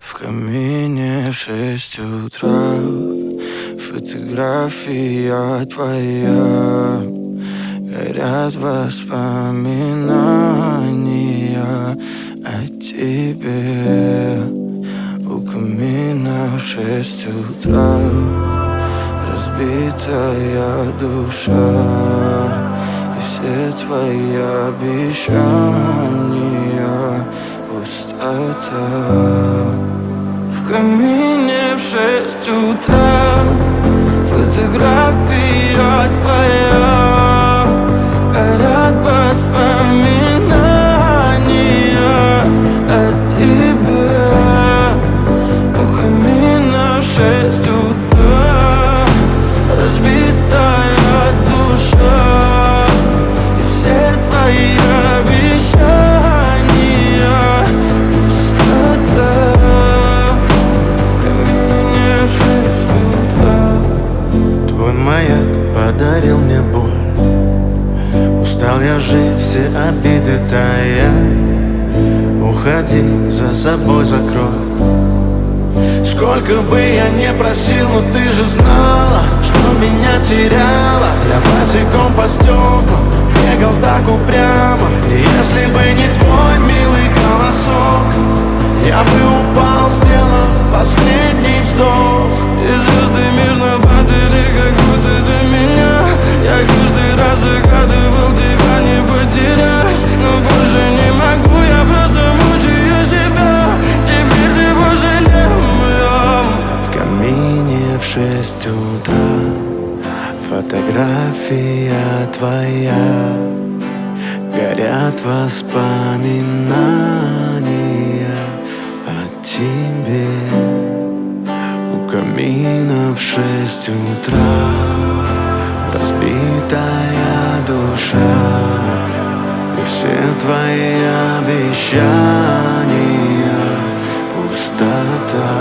В камине в 6 утра фотография твоя. Горят воспоминания о тебе. У камина в 6 утра разбитая душа. И все твои обещания пустота. В камине в 6 утра фотография твоя. Горят воспоминания о тебе. У камина в 6 утра разбитая душа. И все твои обещания пустота. В камине в 6 утра. Твой маяк подарил мне боль. Устал я жить, все обиды тая. Уходи, за собой закрой. Сколько бы я не просил, но ты же знала, что меня теряла. Я босиком по стеклам бегал так упрямо. И если бы не твой милый голосок, я бы упал, сделав последний вздох. И звезды мирно падали, как будто до меня. Я каждый раз загадывал тебя не потерять, но больше не могу, я просто мучаю себя. Теперь ты больше не моя. В камине в 6 утра фотография твоя. Горят воспоминания о тебе. У камина в 6 утра разбитая душа. И все твои обещания пустота.